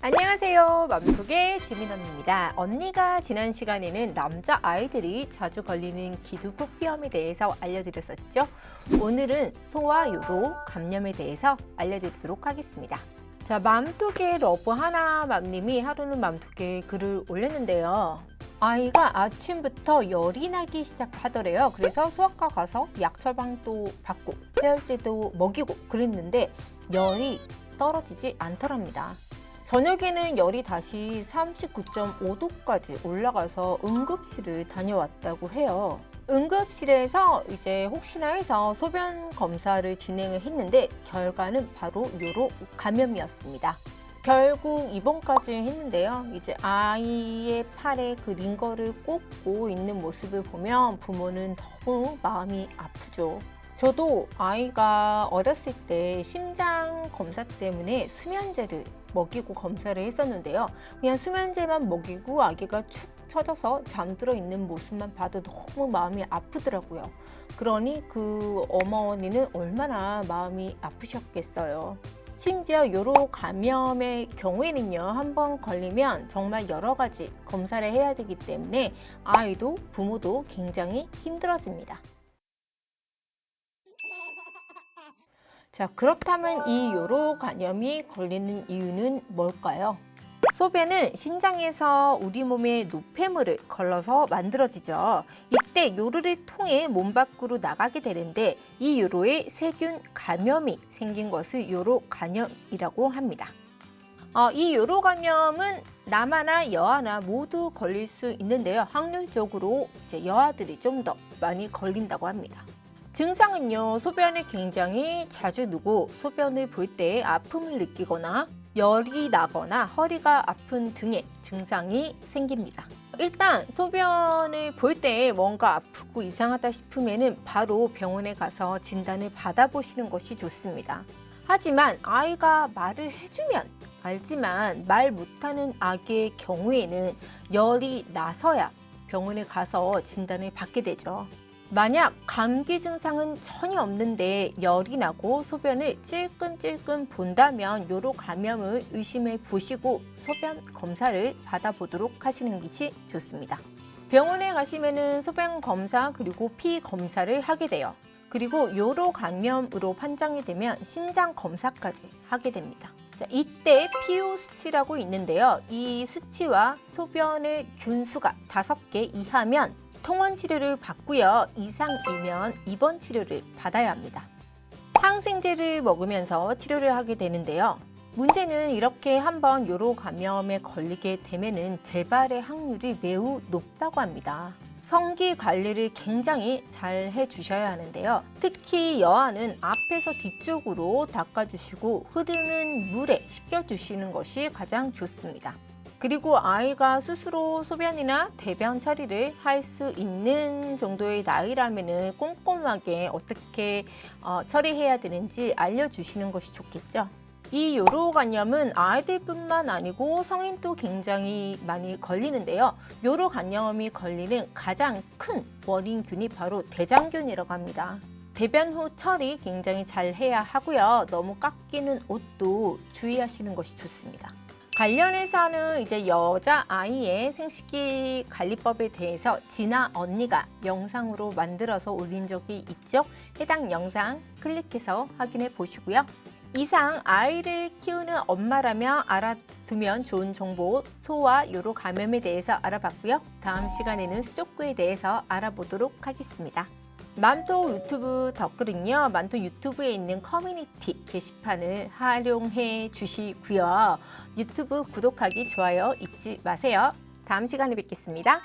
안녕하세요. 맘속의 지민 언니입니다. 언니가 지난 시간에는 남자 아이들이 자주 걸리는 기두코피염에 대해서 알려드렸었죠. 오늘은 소아 요로 감염에 대해서 알려드리도록 하겠습니다. 자, 맘톡의 러브 하나 맘님이 하루는 맘톡에 글을 올렸는데요. 아이가 아침부터 열이 나기 시작하더래요. 그래서 소아과 가서 약 처방도 받고 해열제도 먹이고 그랬는데 열이 떨어지지 않더랍니다. 저녁에는 열이 다시 39.5도까지 올라가서 응급실을 다녀왔다고 해요. 응급실에서 이제 혹시나 해서 소변 검사를 진행을 했는데 결과는 바로 요로 감염이었습니다. 결국 입원까지 했는데요. 이제 아이의 팔에 그 링거를 꽂고 있는 모습을 보면 부모는 너무 마음이 아프죠. 저도 아이가 어렸을 때 심장 검사 때문에 수면제를 먹이고 검사를 했었는데요. 그냥 수면제만 먹이고 아기가 축 처져서 잠들어 있는 모습만 봐도 너무 마음이 아프더라고요. 그러니 그 어머니는 얼마나 마음이 아프셨겠어요. 심지어 요로 감염의 경우에는요, 한번 걸리면 정말 여러 가지 검사를 해야 되기 때문에 아이도 부모도 굉장히 힘들어집니다. 자, 그렇다면 이 요로 감염이 걸리는 이유는 뭘까요? 소변은 신장에서 우리 몸에 노폐물을 걸러서 만들어지죠. 이때 요로를 통해 몸 밖으로 나가게 되는데 이 요로에 세균 감염이 생긴 것을 요로 감염이라고 합니다. 이 요로 감염은 남아나 여아나 모두 걸릴 수 있는데요. 확률적으로 이제 여아들이 좀 더 많이 걸린다고 합니다. 증상은요, 소변을 굉장히 자주 누고 소변을 볼 때 아픔을 느끼거나 열이 나거나 허리가 아픈 등의 증상이 생깁니다. 일단 소변을 볼 때 뭔가 아프고 이상하다 싶으면 바로 병원에 가서 진단을 받아보시는 것이 좋습니다. 하지만 아이가 말을 해주면 알지만 말 못하는 아기의 경우에는 열이 나서야 병원에 가서 진단을 받게 되죠. 만약 감기 증상은 전혀 없는데 열이 나고 소변을 찔끔찔끔 본다면 요로 감염을 의심해 보시고 소변 검사를 받아보도록 하시는 것이 좋습니다. 병원에 가시면은 소변 검사 그리고 피 검사를 하게 돼요. 그리고 요로 감염으로 판정이 되면 신장 검사까지 하게 됩니다. 자, 이때 PO 수치라고 있는데요. 이 수치와 소변의 균수가 5개 이하면 통원 치료를 받고요. 이상이면 입원 치료를 받아야 합니다. 항생제를 먹으면서 치료를 하게 되는데요. 문제는 이렇게 한번 요로 감염에 걸리게 되면은 재발의 확률이 매우 높다고 합니다. 성기 관리를 굉장히 잘 해주셔야 하는데요. 특히 여아는 앞에서 뒤쪽으로 닦아주시고 흐르는 물에 씻겨주시는 것이 가장 좋습니다. 그리고 아이가 스스로 소변이나 대변 처리를 할 수 있는 정도의 나이라면 꼼꼼하게 어떻게 처리해야 되는지 알려주시는 것이 좋겠죠. 이 요로 감염은 아이들뿐만 아니고 성인도 굉장히 많이 걸리는데요. 요로 감염이 걸리는 가장 큰 원인균이 바로 대장균이라고 합니다. 대변 후 처리 굉장히 잘 해야 하고요. 너무 깎이는 옷도 주의하시는 것이 좋습니다. 관련해서는 이제 여자아이의 생식기 관리법에 대해서 진아 언니가 영상으로 만들어서 올린 적이 있죠. 해당 영상 클릭해서 확인해 보시고요. 이상 아이를 키우는 엄마라면 알아두면 좋은 정보 소아 요로 감염에 대해서 알아봤고요. 다음 시간에는 수족구에 대해서 알아보도록 하겠습니다. 맘톡 유튜브 댓글은요, 맘톡 유튜브에 있는 커뮤니티 게시판을 활용해 주시고요. 유튜브 구독하기, 좋아요 잊지 마세요. 다음 시간에 뵙겠습니다.